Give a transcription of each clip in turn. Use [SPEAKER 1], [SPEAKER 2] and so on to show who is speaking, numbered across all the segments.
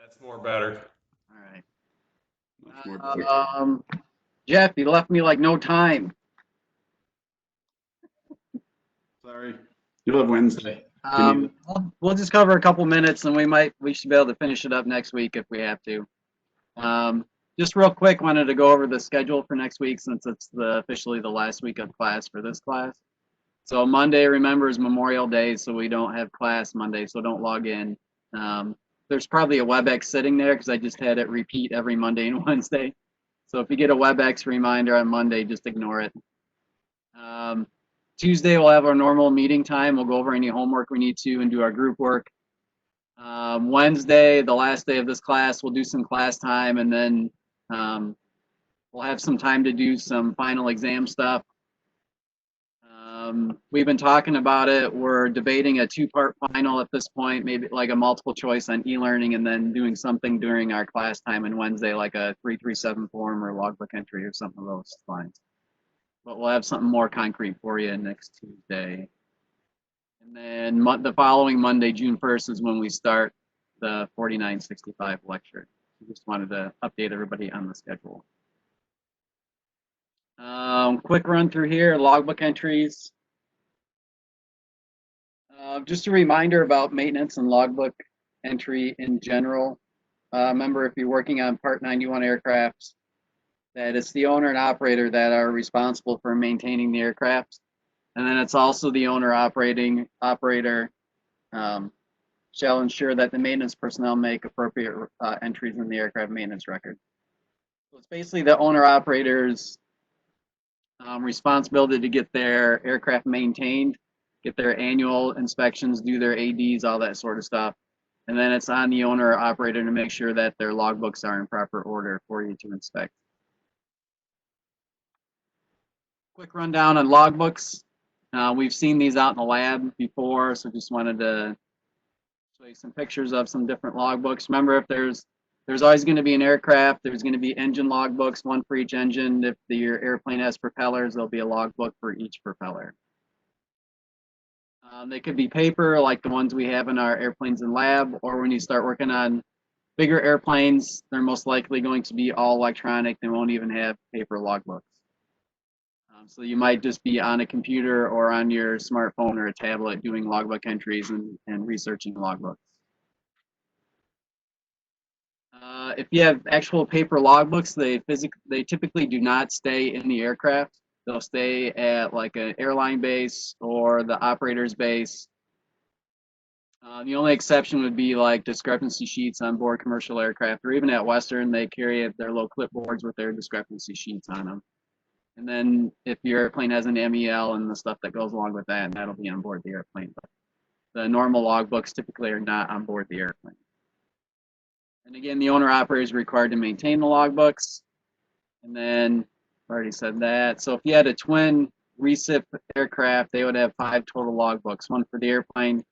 [SPEAKER 1] That's more better.
[SPEAKER 2] All right.
[SPEAKER 3] Much more better.
[SPEAKER 2] Jeff, you left me like no time.
[SPEAKER 3] Sorry. You'll have Wednesday.
[SPEAKER 2] We'll just cover a couple minutes, and we should be able to finish it up next week if we have to. Just real quick, wanted to go over the schedule for next week since it's officially the last week of class for this class. So Monday, remember, is Memorial Day, so we don't have class Monday, so don't log in. There's probably a WebEx sitting there because I just had it repeat every Monday and Wednesday. So if you get a WebEx reminder on Monday, just ignore it. Tuesday, we'll have our normal meeting time. We'll go over any homework we need to and do our group work. Wednesday, the last day of this class, we'll do some class time, and then we'll have some time to do some final exam stuff. We've been talking about it. We're debating a two-part final at this point, maybe like a multiple choice on e-learning, and then doing something during our class time on Wednesday, like a 337 form or logbook entry or something of those lines. But we'll have something more concrete for you next Tuesday. And then the following Monday, June 1st, is when we start the 4965 lecture. Just wanted to update everybody on the schedule. Quick run through here, logbook entries. Just a reminder about maintenance and logbook entry in general. Remember, if you're working on Part 91 aircraft, that it's the owner and operator that are responsible for maintaining the aircraft. And then it's also the owner operator shall ensure that the maintenance personnel make appropriate entries in the aircraft maintenance record. So it's basically the owner operator's responsibility to get their aircraft maintained, get their annual inspections, do their ADs, all that sort of stuff. And then it's on the owner or operator to make sure that their logbooks are in proper order for you to inspect. Quick rundown on logbooks. We've seen these out in the lab before, so just wanted to show you some pictures of some different logbooks. Remember, if there's always going to be an aircraft, there's going to be engine logbooks, one for each engine. If your airplane has propellers, there'll be a logbook for each propeller. They could be paper, like the ones we have in our airplanes in lab, or when you start working on bigger airplanes, they're most likely going to be all electronic. They won't even have paper logbooks. So you might just be on a computer or on your smartphone or a tablet doing logbook entries and researching logbooks. If you have actual paper logbooks, they typically do not stay in the aircraft. They'll stay at like an airline base or the operator's base. The only exception would be like discrepancy sheets on board commercial aircraft, or even at Western, they carry their little clipboards with their discrepancy sheets on them. And then if your airplane has an MEL and the stuff that goes along with that, that'll be on board the airplane. But the normal logbooks typically are not on board the airplane. And again, the owner operator is required to maintain the logbooks. And then I already said that. So if you had a twin recip aircraft, they would have 5 total logbooks, one for the airplane,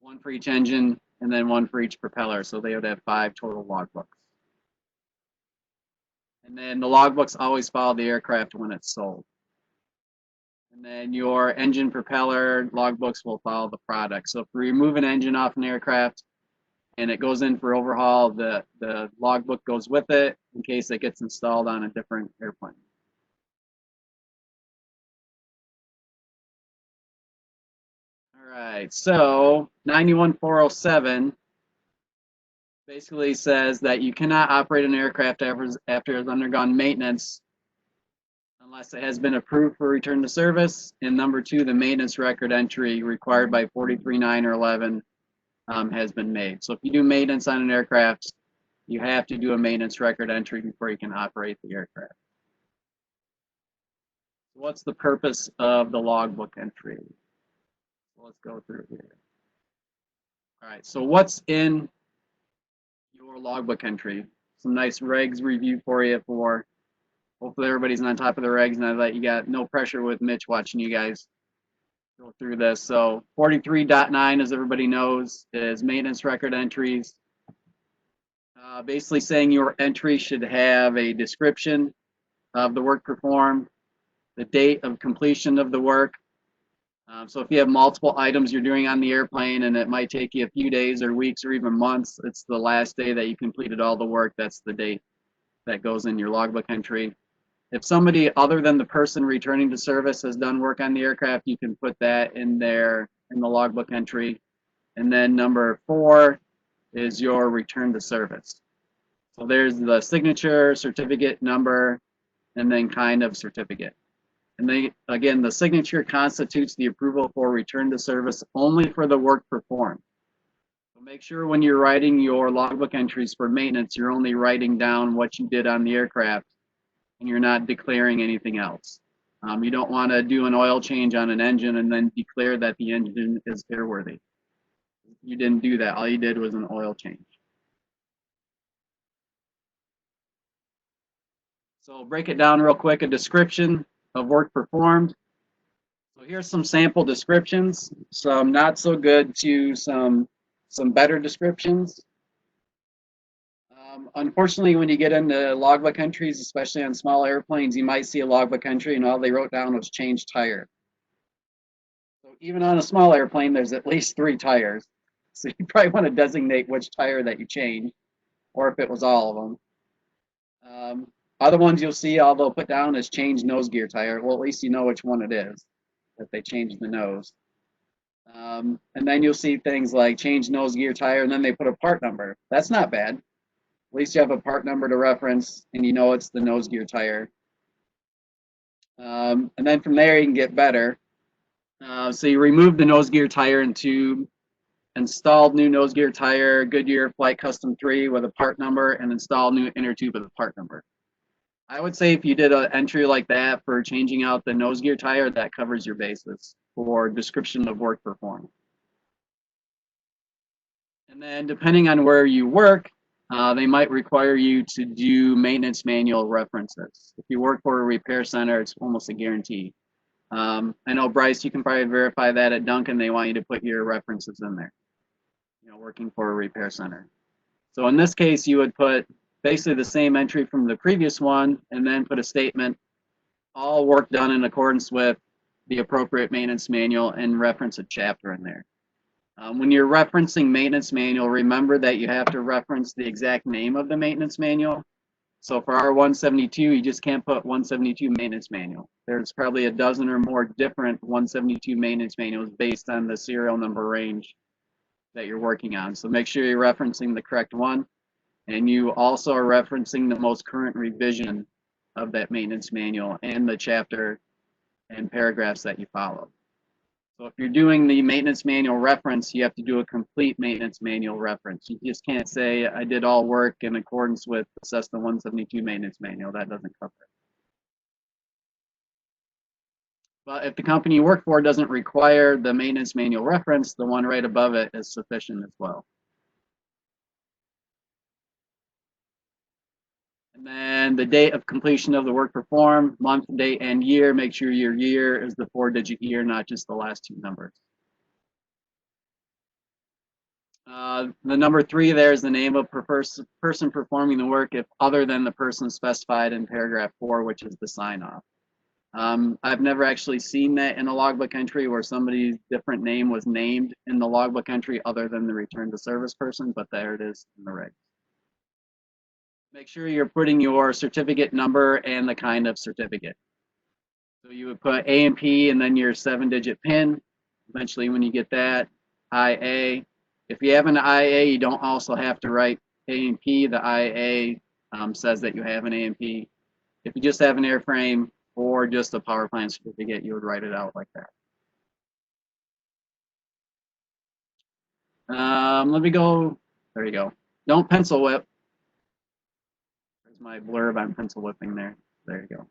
[SPEAKER 2] one for each engine, and then one for each propeller. So they would have 5 total logbooks. And then the logbooks always follow the aircraft when it's sold. And then your engine propeller logbooks will follow the product. So if we remove an engine off an aircraft and it goes in for overhaul, the logbook goes with it in case it gets installed on a different airplane. All right, so 91407 basically says that you cannot operate an aircraft after it's undergone maintenance unless it has been approved for return to service. And number 2, the maintenance record entry required by 43.9 or 11 has been made. So if you do maintenance on an aircraft, you have to do a maintenance record entry before you can operate the aircraft. What's the purpose of the logbook entry? Let's go through here. All right, so what's in your logbook entry? Some nice regs review for you for hopefully everybody's on top of the regs, and I let you got no pressure with Mitch watching you guys go through this. So 43.9, as everybody knows, is maintenance record entries. Basically saying your entry should have a description of the work performed, the date of completion of the work, So if you have multiple items you're doing on the airplane and it might take you a few days or weeks or even months, it's the last day that you completed all the work. That's the date that goes in your logbook entry. If somebody other than the person returning to service has done work on the aircraft, you can put that in there in the logbook entry. And then number 4 is your return to service. So there's the signature, certificate number, and then kind of certificate. And they, again, the signature constitutes the approval for return to service only for the work performed. So make sure when you're writing your logbook entries for maintenance, you're only writing down what you did on the aircraft and you're not declaring anything else. You don't want to do an oil change on an engine and then declare that the engine is airworthy. You didn't do that. All you did was an oil change. So break it down real quick, a description of work performed. So here's some sample descriptions, some not so good to some better descriptions. Unfortunately, when you get into logbook entries, especially on small airplanes, you might see a logbook entry and all they wrote down was change tire. So even on a small airplane, there's at least 3 tires. So you probably want to designate which tire that you changed, or if it was all of them. Other ones you'll see, all they'll put down is change nose gear tire. Well, at least you know which one it is, that they changed the nose. And then you'll see things like change nose gear tire, and then they put a part number. That's not bad. At least you have a part number to reference, and you know it's the nose gear tire. And then from there, you can get better. So you remove the nose gear tire and tube, installed new nose gear tire, Goodyear Flight Custom 3 with a part number, and install new inner tube with a part number. I would say if you did an entry like that for changing out the nose gear tire, that covers your basis for description of work performed. And then depending on where you work, they might require you to do maintenance manual references. If you work for a repair center, it's almost a guarantee. I know, Bryce, you can probably verify that at Duncan. They want you to put your references in there, working for a repair center. So in this case, you would put basically the same entry from the previous one and then put a statement, all work done in accordance with the appropriate maintenance manual, and reference a chapter in there. When you're referencing maintenance manual, remember that you have to reference the exact name of the maintenance manual. So for our 172, you just can't put 172 maintenance manual. There's probably a dozen or more different 172 maintenance manuals based on the serial number range that you're working on. So make sure you're referencing the correct one. And you also are referencing the most current revision of that maintenance manual and the chapter and paragraphs that you follow. So if you're doing the maintenance manual reference, you have to do a complete maintenance manual reference. You just can't say, I did all work in accordance with the Cessna 172 maintenance manual. That doesn't cover it. But if the company you work for doesn't require the maintenance manual reference, the one right above it is sufficient as well. And then the date of completion of the work performed, month, date, and year. Make sure your year is the 4-digit year, not just the last 2 numbers. The number 3 there is the name of person performing the work, if other than the person specified in paragraph 4, which is the sign off. I've never actually seen that in a logbook entry where somebody's different name was named in the logbook entry other than the return to service person, but there it is in the regs. Make sure you're putting your certificate number and the kind of certificate. So you would put A&P and then your 7-digit PIN. Eventually, when you get that, IA. If you have an IA, you don't also have to write A&P. The IA says that you have an A&P. If you just have an airframe or just a power plant certificate, you would write it out like that. Let me go. There you go. Don't pencil whip. There's my blurb on pencil whipping there. There you go.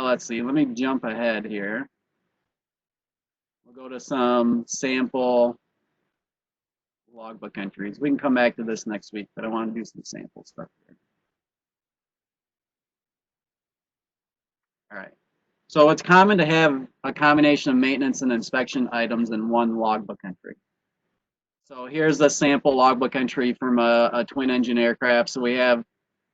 [SPEAKER 2] Let's see. Let me jump ahead here. We'll go to some sample logbook entries. We can come back to this next week, but I want to do some sample stuff here. All right. So it's common to have a combination of maintenance and inspection items in one logbook entry. So here's a sample logbook entry from a twin engine aircraft. So we have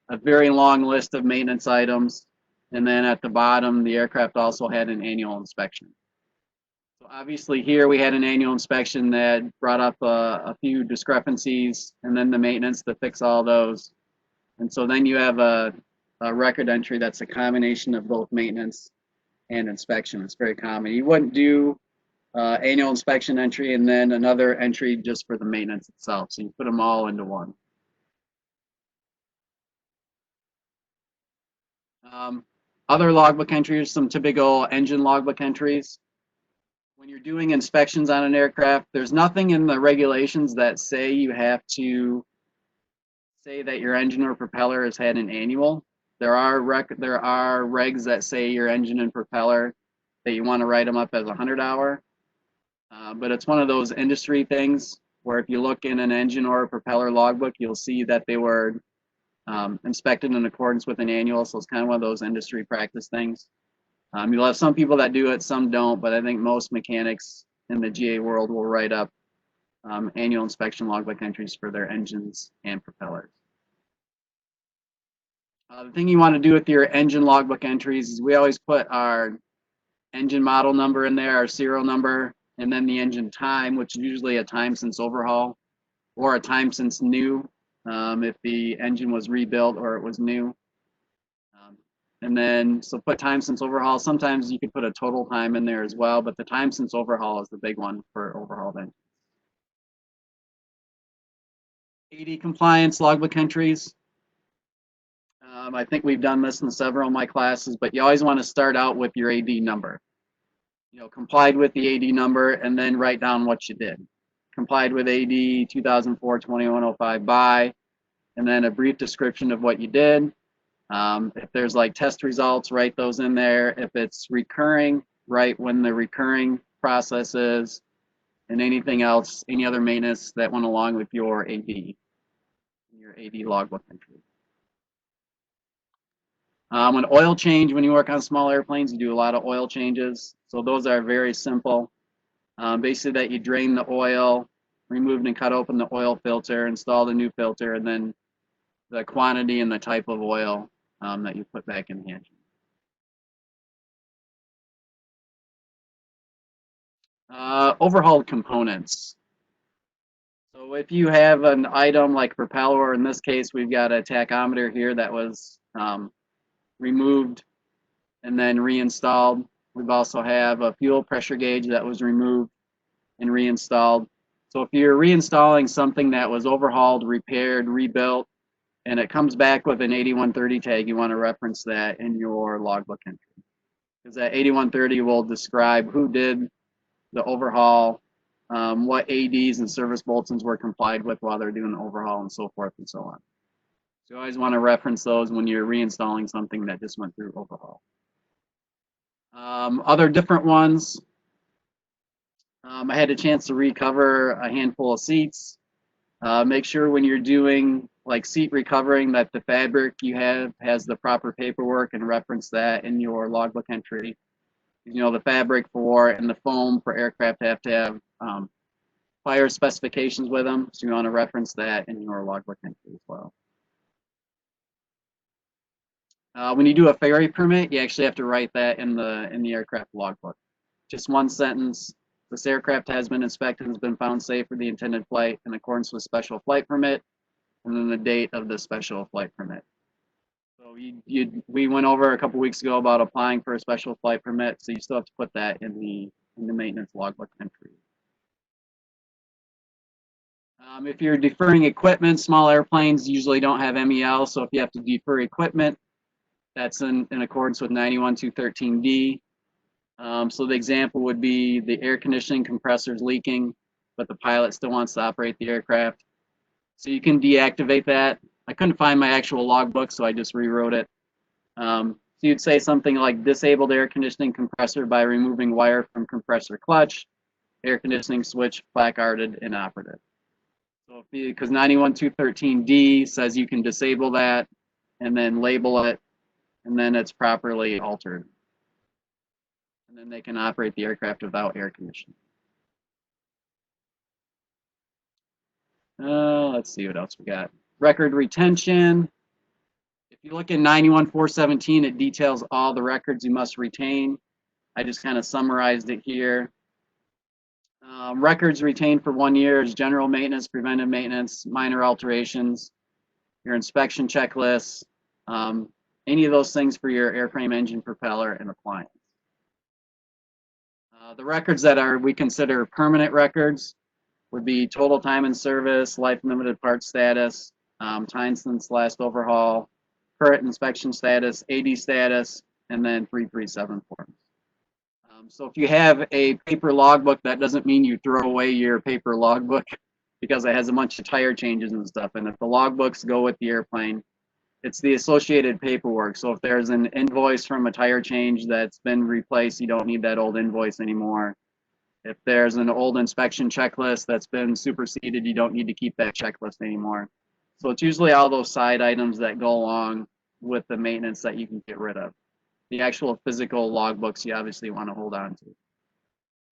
[SPEAKER 2] a very long list of maintenance items. And then at the bottom, the aircraft also had an annual inspection. So obviously here we had an annual inspection that brought up a few discrepancies, and then the maintenance to fix all those. And so then you have a record entry that's a combination of both maintenance and inspection. It's very common. You wouldn't do annual inspection entry and then another entry just for the maintenance itself. So you put them all into one. Other logbook entries, some typical engine logbook entries. When you're doing inspections on an aircraft, there's nothing in the regulations that say you have to say that your engine or propeller has had an annual. There are regs that say your engine and propeller that you want to write them up as a 100-hour. But it's one of those industry things where if you look in an engine or a propeller logbook, you'll see that they were inspected in accordance with an annual. So it's kind of one of those industry practice things. You'll have some people that do it, some don't, but I think most mechanics in the GA world will write up annual inspection logbook entries for their engines and propellers. The thing you want to do with your engine logbook entries is we always put our engine model number in there, our serial number, and then the engine time, which is usually a time since overhaul or a time since new, if the engine was rebuilt or it was new. And then, so put time since overhaul. Sometimes you could put a total time in there as well, but the time since overhaul is the big one for overhauled engines. AD compliance logbook entries. I think we've done this in several of my classes, but you always want to start out with your AD number. You know, complied with the AD number and then write down what you did. Complied with AD 2004-2105 by, and then a brief description of what you did. If there's like test results, write those in there. If it's recurring, write when the recurring process is, and anything else, any other maintenance that went along with your AD logbook entry. An oil change, when you work on small airplanes, you do a lot of oil changes. So those are very simple. Basically that you drain the oil, removed and cut open the oil filter, install the new filter, and then the quantity and the type of oil that you put back in the engine. Overhauled components. So if you have an item like propeller, in this case, we've got a tachometer here that was removed and then reinstalled. We've also have a fuel pressure gauge that was removed and reinstalled. So if you're reinstalling something that was overhauled, repaired, rebuilt, and it comes back with an 8130 tag, you want to reference that in your logbook entry. Because that 8130 will describe who did the overhaul, what ADs and service bulletins were complied with while they're doing the overhaul, and so forth and so on. So you always want to reference those when you're reinstalling something that just went through overhaul. Other different ones, I had a chance to recover a handful of seats. Make sure when you're doing like seat recovering that the fabric you have has the proper paperwork and reference that in your logbook entry. You know, the fabric for and the foam for aircraft have to have fire specifications with them, so you want to reference that in your logbook entry as well. When you do a ferry permit, you actually have to write that in the aircraft logbook. Just one sentence. This aircraft has been inspected and has been found safe for the intended flight in accordance with special flight permit, and then the date of the special flight permit. So we went over a couple weeks ago about applying for a special flight permit, so you still have to put that in the maintenance logbook entry. If you're deferring equipment, small airplanes usually don't have MEL, so if you have to defer equipment, that's in accordance with 91-213D. So the example would be the air conditioning compressor's leaking, but the pilot still wants to operate the aircraft. So you can deactivate that. I couldn't find my actual logbook, so I just rewrote it. So you'd say something like disabled air conditioning compressor by removing wire from compressor clutch, air conditioning switch placarded and operative. So because 91-213D says you can disable that and then label it, and then it's properly altered. And then they can operate the aircraft without air conditioning. Let's see what else we got. Record retention. If If you look at 91-417, it details all the records you must retain. I just kind of summarized it here. Records retained for 1 year is general maintenance, preventive maintenance, minor alterations, your inspection checklists, any of those things for your airframe, engine, propeller, and appliance. The records that we consider permanent records would be total time in service, life limited part status, time since last overhaul, current inspection status, AD status, and then 337 forms. So if you have a paper logbook, that doesn't mean you throw away your paper logbook because it has a bunch of tire changes and stuff. And if the logbooks go with the airplane, it's the associated paperwork. So if there's an invoice from a tire change that's been replaced, you don't need that old invoice anymore. If there's an old inspection checklist that's been superseded, you don't need to keep that checklist anymore. So it's usually all those side items that go along with the maintenance that you can get rid of. The actual physical logbooks you obviously want to hold on to.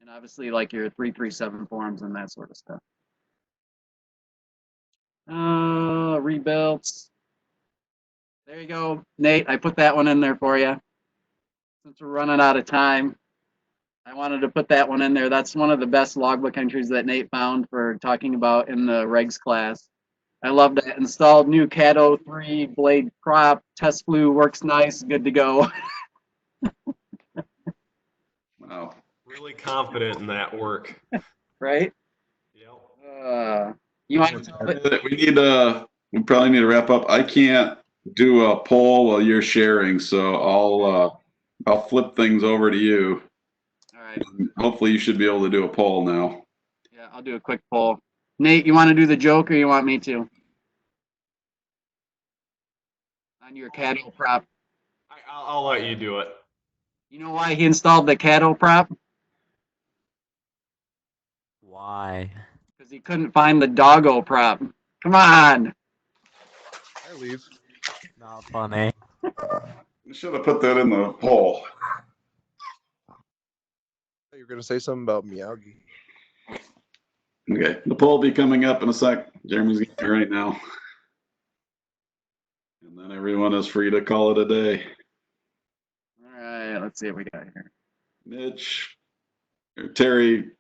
[SPEAKER 2] And obviously like your 337 forms and that sort of stuff. Rebuilds. There you go, Nate. I put that one in there for you. Since we're running out of time, I wanted to put that one in there. That's one of the best logbook entries that Nate found for talking about in the regs class. I love that. Installed new CAT 03 blade prop. Test flue works nice. Good to go.
[SPEAKER 3] Wow.
[SPEAKER 1] Really confident in that work.
[SPEAKER 2] Right?
[SPEAKER 1] Yep.
[SPEAKER 2] You want to tell it?
[SPEAKER 3] We probably need to wrap up. I can't do a poll while you're sharing, so I'll flip things over to you.
[SPEAKER 2] All right.
[SPEAKER 3] Hopefully you should be able to do a poll now.
[SPEAKER 2] Yeah, I'll do a quick poll. Nate, you want to do the joke or you want me to? On your cattle prop.
[SPEAKER 1] I'll let you do it.
[SPEAKER 2] You know why he installed the cattle prop?
[SPEAKER 4] Why?
[SPEAKER 2] Because he couldn't find the doggo prop. Come on.
[SPEAKER 5] I leave.
[SPEAKER 4] Not funny.
[SPEAKER 3] You should have put that in the poll.
[SPEAKER 5] You're gonna say something about Miyagi.
[SPEAKER 3] Okay, the poll will be coming up in a sec. Jeremy's getting it right now. And then everyone is free to call it a day.
[SPEAKER 2] All right, let's see what we got here.
[SPEAKER 3] Mitch, or Terry,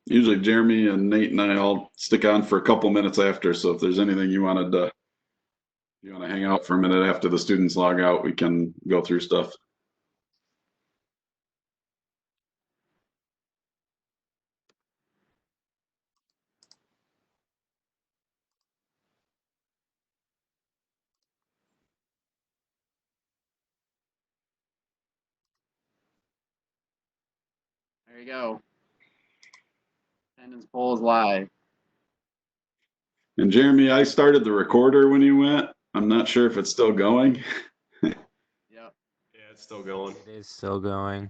[SPEAKER 3] usually Jeremy and Nate and I all stick on for a couple minutes after. So if there's anything you want to hang out for a minute after the students log out, we can go through stuff.
[SPEAKER 2] There you go. Attendance poll is live.
[SPEAKER 3] And Jeremy, I started the recorder when you went. I'm not sure if it's still going.
[SPEAKER 2] Yep.
[SPEAKER 1] Yeah, it's still going.
[SPEAKER 4] It is still going.